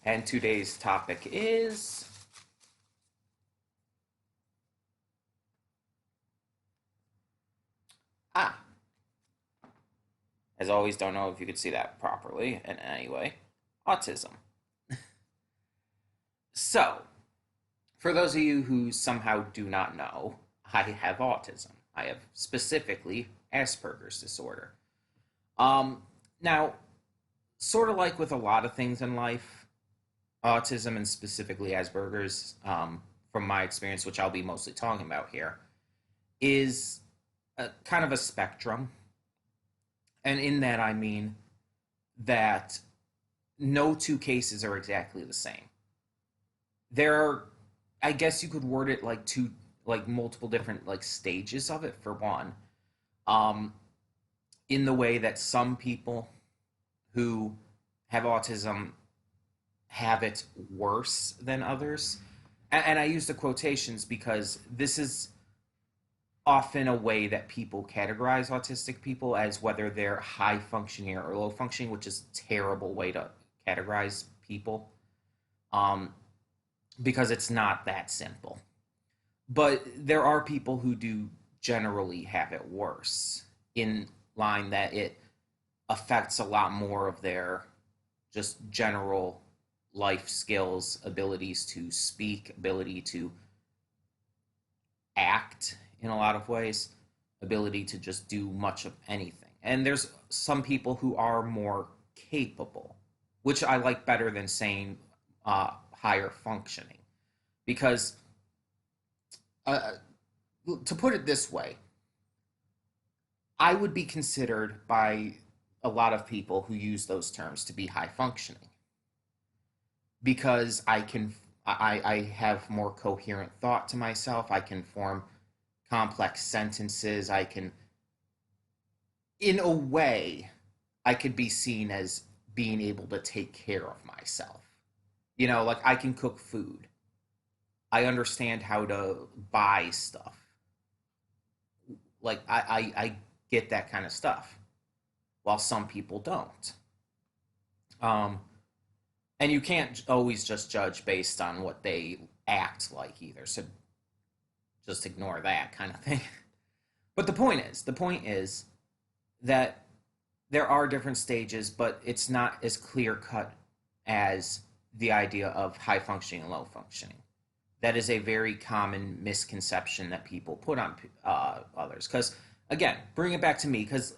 And today's topic is ah, as always, don't know if you could see that properly in any way. Autism. So, for those of you who somehow do not know, I have autism. I have specifically Asperger's disorder. Um, Now, sort of like with a lot of things in life, autism and specifically Asperger's, from my experience, which I'll be mostly talking about here, is kind of a spectrum. And in that, I mean that no two cases are exactly the same. There are, I guess you could word it like multiple different like stages of it for one. Um, in the way that some people who have autism have it worse than others. And I use the quotations because this is often a way that people categorize autistic people as whether they're high functioning or low functioning, which is a terrible way to categorize people, um, because it's not that simple. But there are people who do generally have it worse, in line that it affects a lot more of their just general life skills, abilities to speak, ability to act in a lot of ways, ability to just do much of anything. And there's some people who are more capable, which I like better than saying higher functioning. Because, uh, to put it this way, I would be considered by a lot of people who use those terms to be high functioning because I have more coherent thought to myself. I can form complex sentences. I can, in a way, I could be seen as being able to take care of myself. Like I can cook food. I understand how to buy stuff. Like I get that kind of stuff, while some people don't. Um, and you can't always just judge based on what they act like either. So just ignore that kind of thing. But the point is that there are different stages, but it's not as clear cut as the idea of high functioning and low functioning. That is a very common misconception that people put on others. Because, again, bring it back to me, because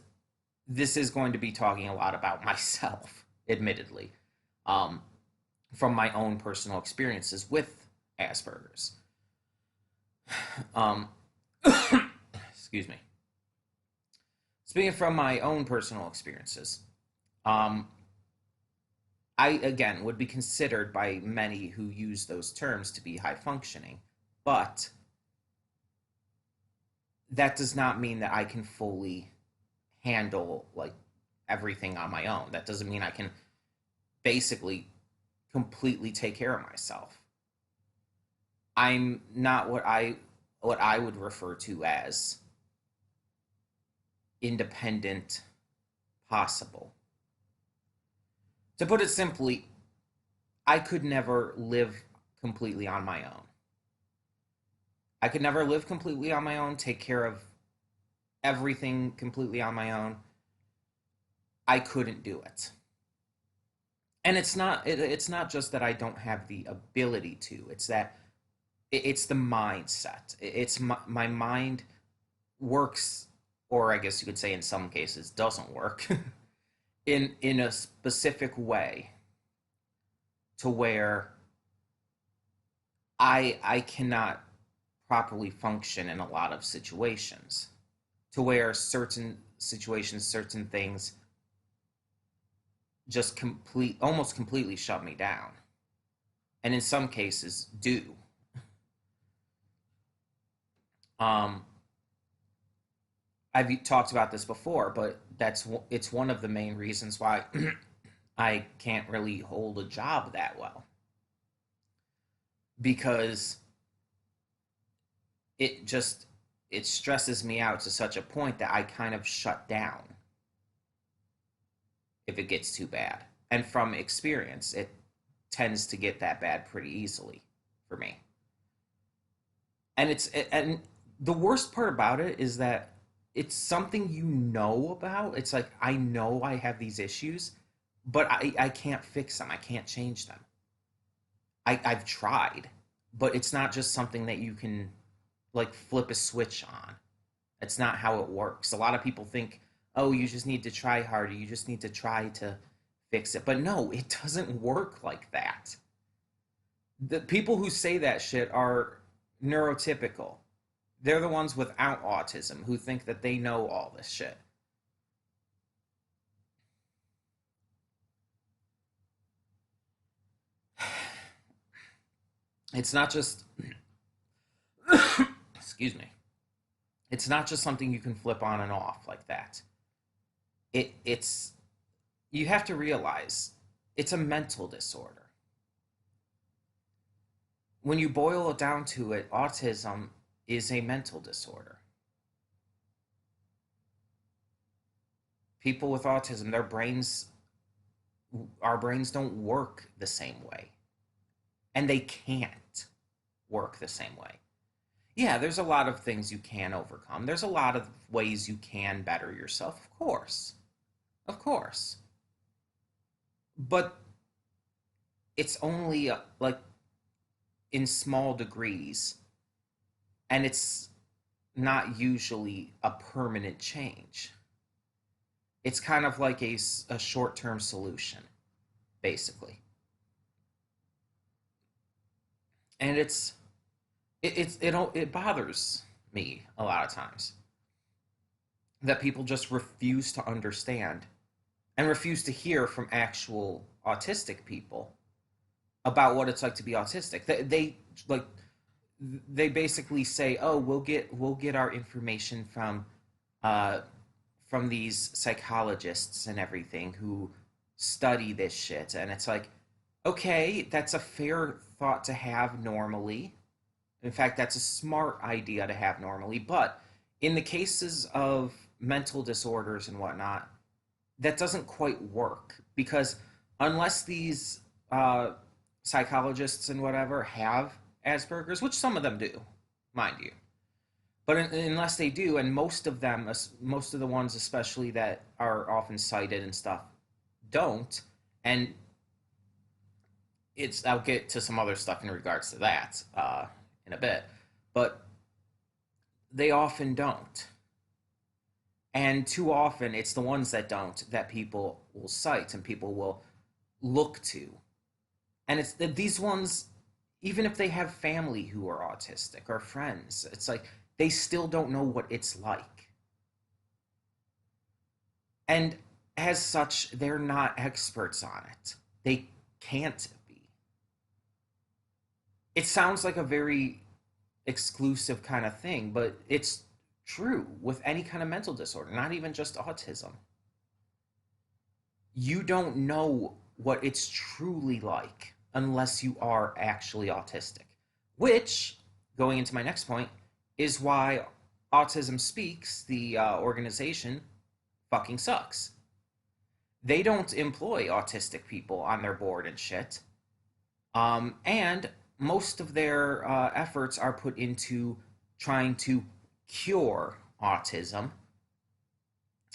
this is going to be talking a lot about myself, admittedly, um, from my own personal experiences with Asperger's. Um, excuse me. Speaking from my own personal experiences, um, I again would be considered by many who use those terms to be high functioning, but that does not mean that I can fully handle like everything on my own. That doesn't mean I can basically completely take care of myself. I'm not what I would refer to as independent possible. To put it simply, I could never live completely on my own. I could never live completely on my own, take care of everything completely on my own. I couldn't do it. And it's not just that I don't have the ability to. It's that it's the mindset. It's my mind works, or I guess you could say in some cases doesn't work, in a specific way to where I cannot properly function in a lot of situations, to where certain situations, certain things just almost completely shut me down, and in some cases do. um I've talked about this before, but it's one of the main reasons why I can't really hold a job that well, because it just it stresses me out to such a point that I kind of shut down if it gets too bad. And from experience, it tends to get that bad pretty easily for me. And the worst part about it is that it's something you know about. It's like I know I have these issues, but I can't fix them. I can't change them. I've tried, but it's not just something that you can like flip a switch on. It's not how it works. A lot of people think, oh, you just need to try harder. You just need to try to fix it. But no, it doesn't work like that. The people who say that shit are neurotypical. They're the ones without autism who think that they know all this shit. It's not just, excuse me, it's not just something you can flip on and off like that. It's, you have to realize it's a mental disorder. When you boil it down to it, autism is a mental disorder. People with autism, our brains don't work the same way. And they can't work the same way. Yeah, there's a lot of things you can overcome. There's a lot of ways you can better yourself, of course. Of course. But it's only like in small degrees, and it's not usually a permanent change. It's kind of like a short term solution, basically. And it bothers me a lot of times that people just refuse to understand and refuse to hear from actual autistic people about what it's like to be autistic. Like they basically say, "Oh, we'll get our information uh, from these psychologists and everything who study this shit," and it's like, okay, that's a fair thought to have normally. In fact, that's a smart idea to have normally. But in the cases of mental disorders and whatnot, that doesn't quite work because unless these psychologists and whatever have Asperger's, which some of them do, mind you, but unless they do, and most of them, most of the ones especially that are often cited and stuff, don't, and I'll get to some other stuff in regards to that in a bit, but they often don't. And too often, it's the ones that don't that people will cite and people will look to. And it's these ones, even if they have family who are autistic or friends, it's like they still don't know what it's like. And as such, they're not experts on it. They can't be. It sounds like a very exclusive kind of thing, but it's true with any kind of mental disorder, not even just autism. You don't know what it's truly like unless you are actually autistic. Which, going into my next point, is why Autism Speaks, the organization, fucking sucks. They don't employ autistic people on their board and shit. And most of their efforts are put into trying to cure autism.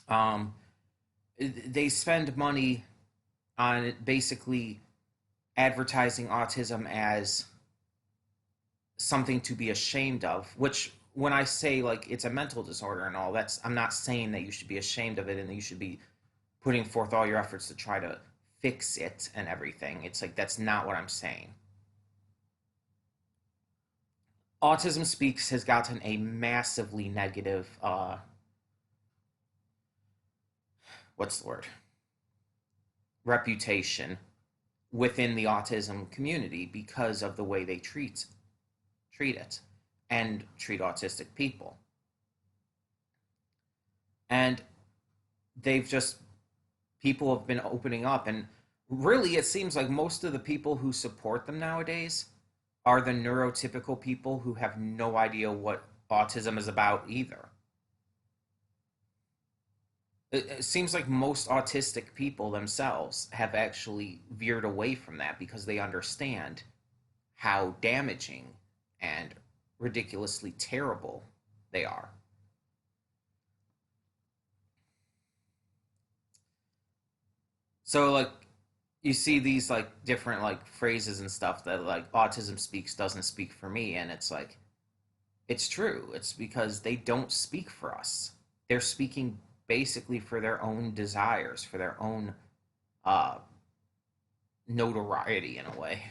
Um, they spend money on basically advertising autism as something to be ashamed of, which when I say like it's a mental disorder and all, that's I'm not saying that you should be ashamed of it and that you should be putting forth all your efforts to try to fix it and everything. It's like that's not what I'm saying. Autism Speaks has gotten a massively negative what's the word? Reputation within the autism community because of the way they treat it and treat autistic people. And they've just people have been opening up and really it seems like most of the people who support them nowadays are the neurotypical people who have no idea what autism is about either. It seems like most autistic people themselves have actually veered away from that because they understand how damaging and ridiculously terrible they are. So like you see these like different like phrases and stuff that like autism speaks doesn't speak for me, and it's like it's true. It's because they don't speak for us. They're speaking basically for their own desires, for their own uh notoriety in a way.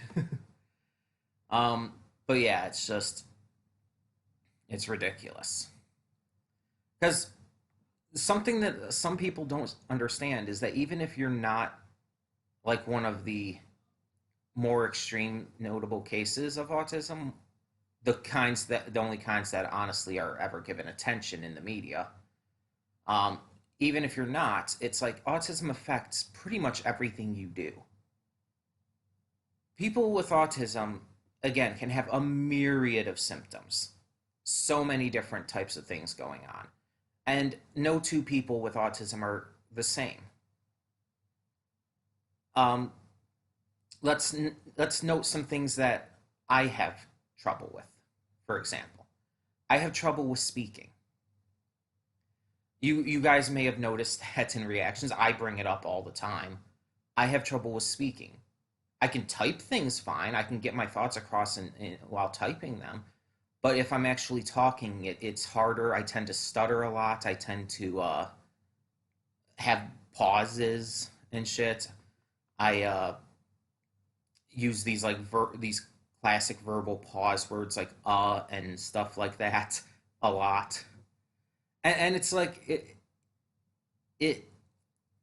um but yeah, it's just it's ridiculous. Because something that some people don't understand is that even if you're not like one of the more extreme notable cases of autism, the only kinds that honestly are ever given attention in the media, um, even if you're not, it's like autism affects pretty much everything you do. People with autism, again, can have a myriad of symptoms, so many different types of things going on, and no two people with autism are the same. um, let's note some things that I have trouble with. For example, I have trouble with speaking. You guys may have noticed that in reactions. I bring it up all the time. I have trouble with speaking. I can type things fine. I can get my thoughts across while typing them. But if I'm actually talking, it's harder. I tend to stutter a lot. I tend to have pauses and shit. I use these like these classic verbal pause words like and stuff like that a lot. And it's like it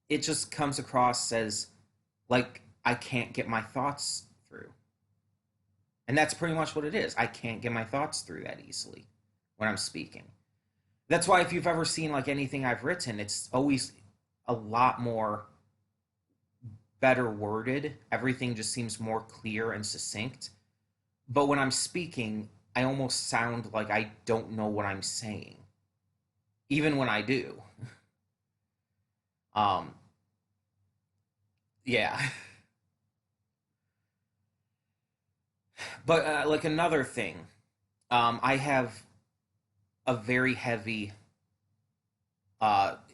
it just comes across as like I can't get my thoughts through. And that's pretty much what it is. I can't get my thoughts through that easily when I'm speaking. That's why if you've ever seen like anything I've written, it's always a lot more better worded. Everything just seems more clear and succinct. But when I'm speaking, I almost sound like I don't know what I'm saying, even when I do. Um, yeah. But like another thing, I have a very heavy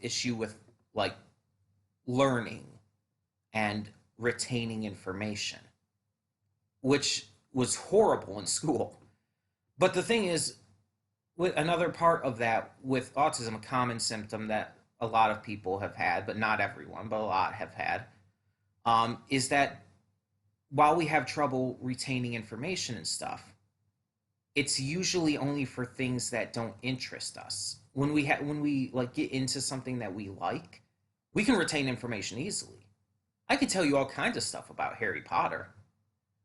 issue with like learning and retaining information, which was horrible in school. But the thing is, with another part of that with autism, a common symptom that a lot of people have had, but not everyone, but a lot have had, is that while we have trouble retaining information and stuff, it's usually only for things that don't interest us. When we like get into something that we like, we can retain information easily. I could tell you all kinds of stuff about Harry Potter.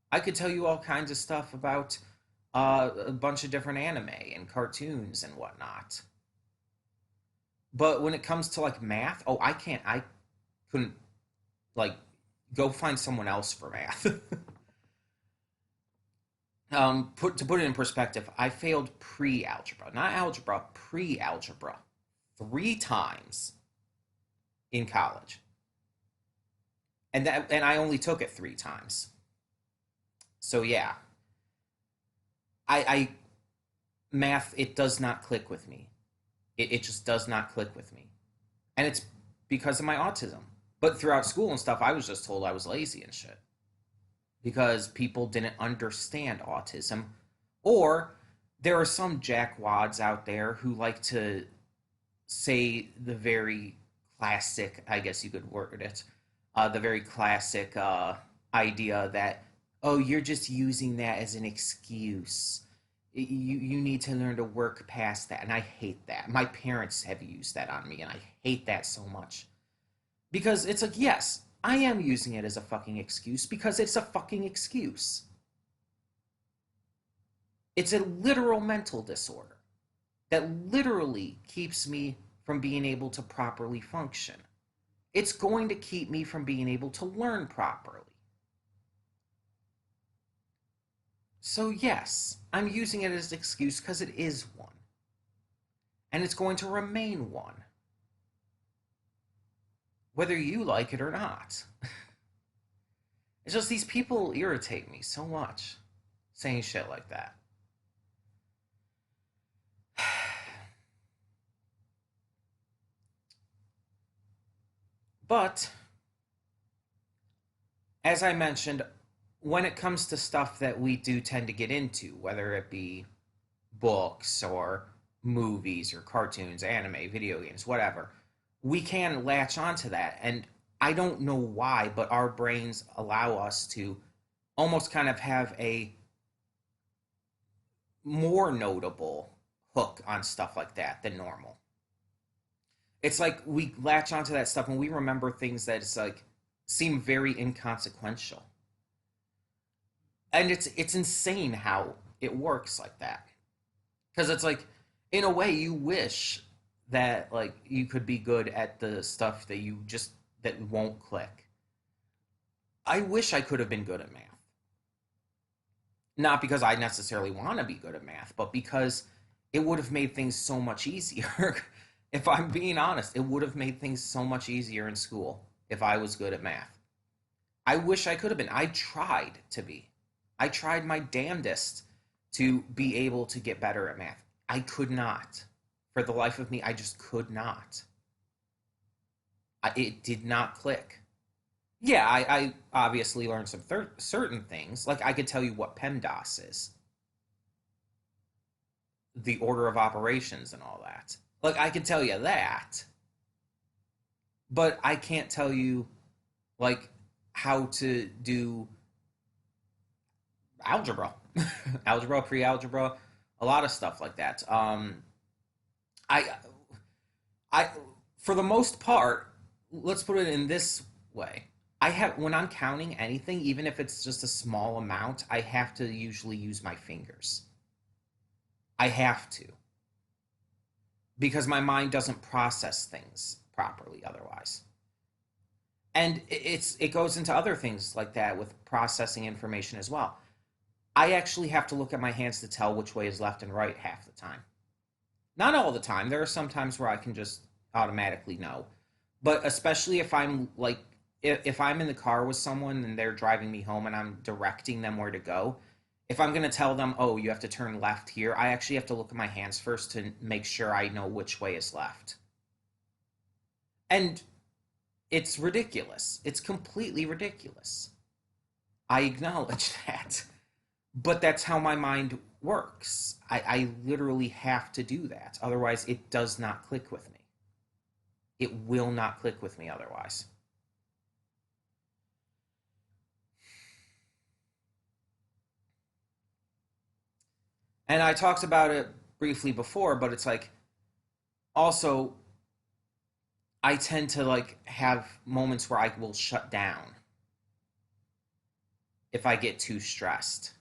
I could tell you all kinds of stuff about a bunch of different anime and cartoons and whatnot. But when it comes to like math, oh, I can't. I couldn't like go find someone else for math. Put to put it in perspective, I failed pre-algebra, not algebra, pre-algebra, 3 times in college, and I only took it 3 times. So yeah, I math it does not click with me. It just does not click with me, and it's because of my autism. But throughout school and stuff, I was just told I was lazy and shit because people didn't understand autism, or there are some jackwads out there who like to say the very classic, I guess you could word it, the very classic idea that, oh, you're just using that as an excuse. You need to learn to work past that. And I hate that. My parents have used that on me, and I hate that so much. Because it's like, yes, I am using it as a fucking excuse because it's a fucking excuse. It's a literal mental disorder that literally keeps me from being able to properly function. It's going to keep me from being able to learn properly. So, yes, I'm using it as an excuse because it is one. And it's going to remain one. whether you like it or not. It's just these people irritate me so much saying shit like that. But as I mentioned, when it comes to stuff that we do tend to get into, whether it be books or movies or cartoons, anime, video games, whatever, we can latch onto that. And I don't know why, but our brains allow us to almost kind of have a more notable hook on stuff like that than normal. It's like we latch onto that stuff and we remember things that it's like seem very inconsequential. And it's insane how it works like that. Because it's like in a way you wish that like you could be good at the stuff that you just that won't click. I wish I could have been good at math. Not because I necessarily want to be good at math, but because it would have made things so much easier. If I'm being honest, it would have made things so much easier in school if I was good at math. I wish I could have been. I tried to be. I tried my damnedest to be able to get better at math. I could not. For the life of me, I just could not. It did not click. Yeah, I obviously learned some certain things. Like I could tell you what PEMDAS is, the order of operations and all that. Like I could tell you that, but I can't tell you like how to do algebra, algebra, pre-algebra, a lot of stuff like that. I, I, for the most part, let's put it in this way. I have when I'm counting anything, even if it's just a small amount, I have to usually use my fingers. I have to because my mind doesn't process things properly otherwise. And it goes into other things like that with processing information as well. I actually have to look at my hands to tell which way is left and right half the time. Not all the time. There are some times where I can just automatically know. But especially if I'm like if I'm in the car with someone and they're driving me home and I'm directing them where to go, if I'm going to tell them, "Oh, you have to turn left here," I actually have to look at my hands first to make sure I know which way is left. And it's ridiculous. It's completely ridiculous. I acknowledge that. But that's how my mind works. I literally have to do that. Otherwise, it does not click with me. It will not click with me otherwise. And I talked about it briefly before, but it's like also I tend to like have moments where I will shut down if I get too stressed.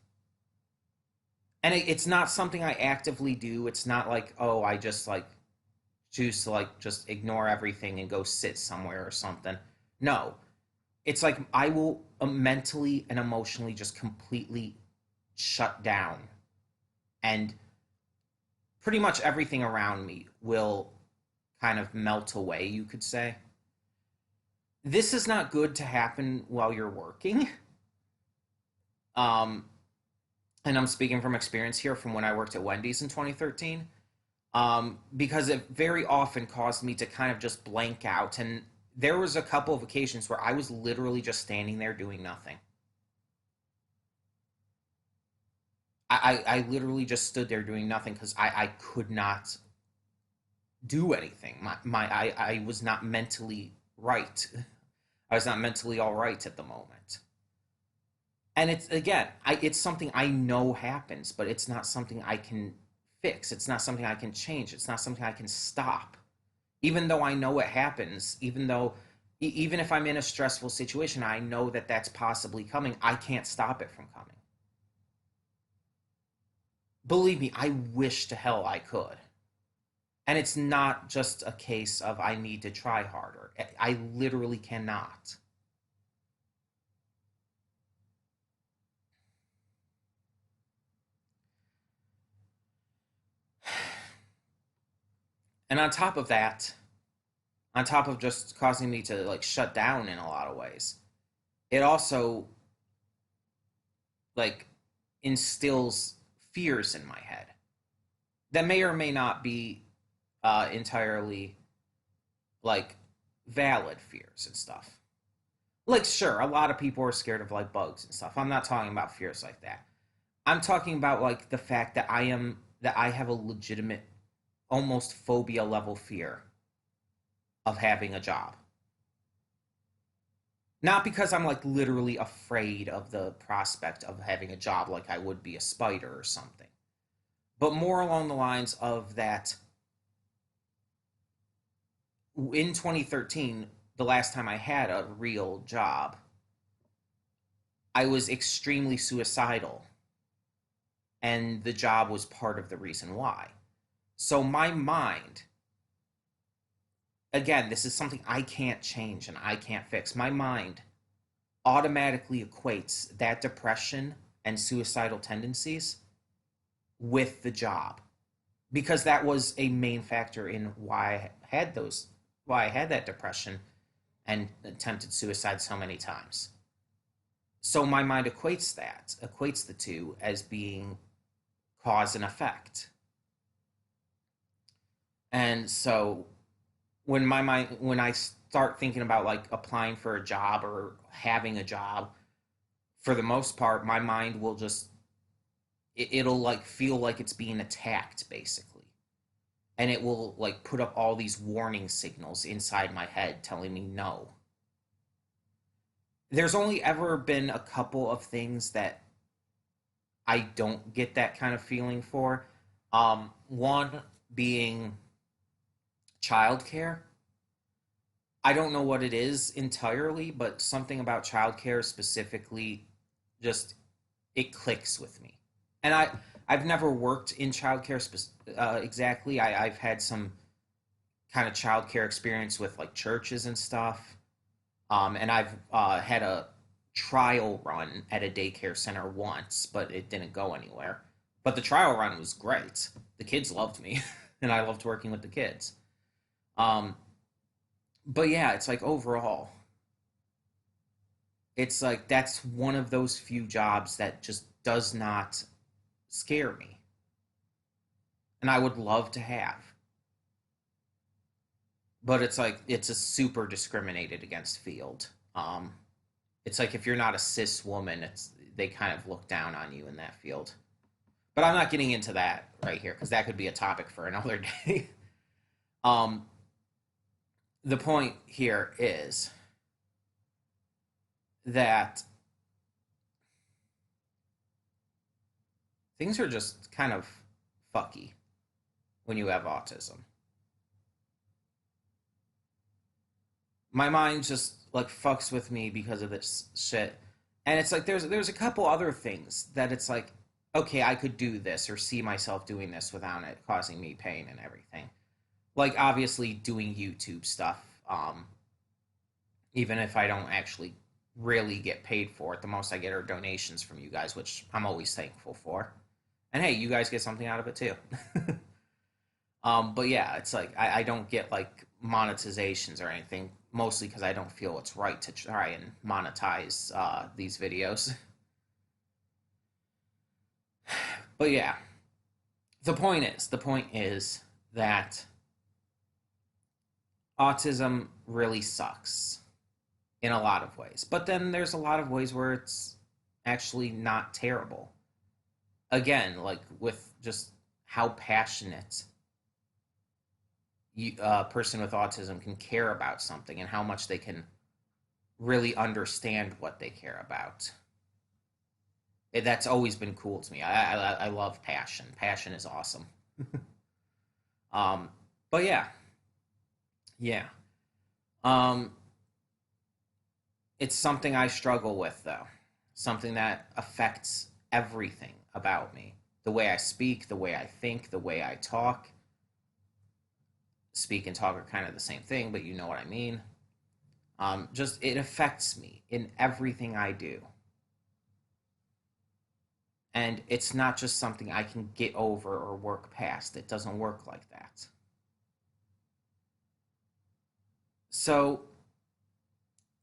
And it's not something I actively do. It's not like, oh, I just like choose to like just ignore everything and go sit somewhere or something. No, it's like I will mentally and emotionally just completely shut down, and pretty much everything around me will kind of melt away, you could say. This is not good to happen while you're working. Um, and I'm speaking from experience here from when I worked at Wendy's in 2013. Because it very often caused me to kind of just blank out. And there was a couple of occasions where I was literally just standing there doing nothing. I literally just stood there doing nothing because I could not do anything. I was not mentally right. I was not mentally all right at the moment. And it's again, it's something I know happens, but it's not something I can fix. It's not something I can change. It's not something I can stop. Even though I know it happens, even though even if I'm in a stressful situation, I know that that's possibly coming. I can't stop it from coming. Believe me, I wish to hell I could. And it's not just a case of I need to try harder. I literally cannot. And on top of that, on top of just causing me to like shut down in a lot of ways, it also like instills fears in my head that may or may not be entirely like valid fears and stuff. Like, sure, a lot of people are scared of like bugs and stuff. I'm not talking about fears like that. I'm talking about like the fact that I have a legitimate, almost phobia level fear of having a job. Not because I'm like literally afraid of the prospect of having a job like I would be a spider or something, but more along the lines of that in 2013, the last time I had a real job, I was extremely suicidal, and the job was part of the reason why. So my mind, again, this is something I can't change and I can't fix. My mind automatically equates that depression and suicidal tendencies with the job because that was a main factor in why I had that depression and attempted suicide so many times. So my mind equates the two as being cause and effect. And so when I start thinking about like applying for a job or having a job, for the most part, my mind will just it'll like feel like it's being attacked basically. And it will like put up all these warning signals inside my head telling me no. There's only ever been a couple of things that I don't get that kind of feeling for. One being childcare. I don't know what it is entirely, but something about childcare specifically just it clicks with me. And I've never worked in childcare exactly. I've had some kind of childcare experience with like churches and stuff. And I've had a trial run at a daycare center once, but it didn't go anywhere. But the trial run was great. The kids loved me, and I loved working with the kids. Um, but yeah, it's like overall, it's like that's one of those few jobs that just does not scare me, and I would love to have. But it's like it's a super discriminated against field. It's like if you're not a cis woman, it's they kind of look down on you in that field. But I'm not getting into that right here because that could be a topic for another day. um, the point here is that things are just kind of fucky when you have autism. My mind just like fucks with me because of this shit. And it's like there's a couple other things that it's like okay, I could do this or see myself doing this without it causing me pain and everything. Like obviously doing YouTube stuff even if I don't actually really get paid for it. The most I get are donations from you guys, which I'm always thankful for. And hey, you guys get something out of it too. But yeah, it's like I don't get like monetizations or anything, mostly because I don't feel it's right to try and monetize these videos. But yeah, the point is that autism really sucks in a lot of ways. But then there's a lot of ways where it's actually not terrible. Again, like with just how passionate a person with autism can care about something and how much they can really understand what they care about. That's always been cool to me. I love passion. Passion is awesome. um, but yeah, yeah. Um, it's something I struggle with though. Something that affects everything about me. The way I speak, the way I think, the way I talk. Speak and talk are kind of the same thing, but you know what I mean. Just it affects me in everything I do. And it's not just something I can get over or work past. It doesn't work like that. So,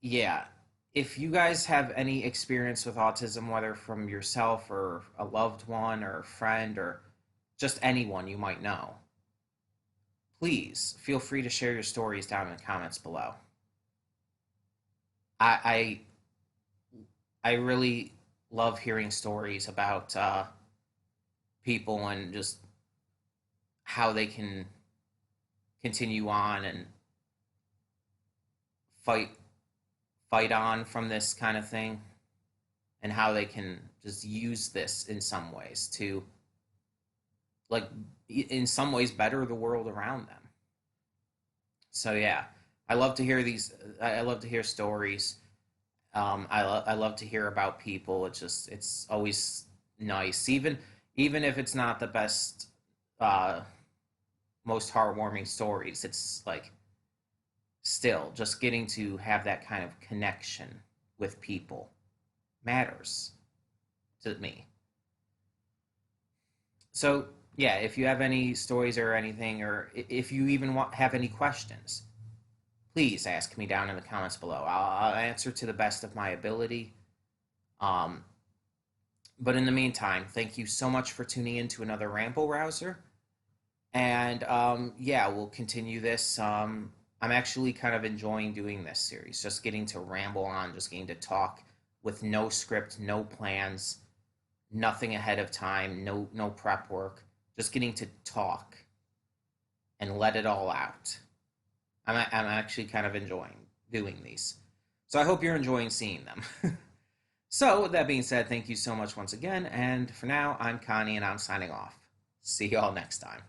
yeah, if you guys have any experience with autism, whether from yourself or a loved one or a friend or just anyone you might know, please feel free to share your stories down in the comments below. I I really love hearing stories about people and just how they can continue on and fight fight on from this kind of thing, and how they can just use this in some ways to, like, in some ways better the world around them. So yeah, I love to hear these. I love to hear stories. I love to hear about people. It's always nice, even if it's not the best, uh, most heartwarming stories. It's like still just getting to have that kind of connection with people matters to me. So yeah, if you have any stories or anything, or if you even have any questions, please ask me down in the comments below. I'll answer to the best of my ability. Um, but in the meantime, thank you so much for tuning in to another Ramble Rouser. And yeah, we'll continue this. I'm actually kind of enjoying doing this series, just getting to ramble on, just getting to talk with no script, no plans, nothing ahead of time, no prep work, just getting to talk and let it all out. I'm actually kind of enjoying doing these. So I hope you're enjoying seeing them. So, with that being said, thank you so much once again. And for now, I'm Connie and I'm signing off. See y'all next time.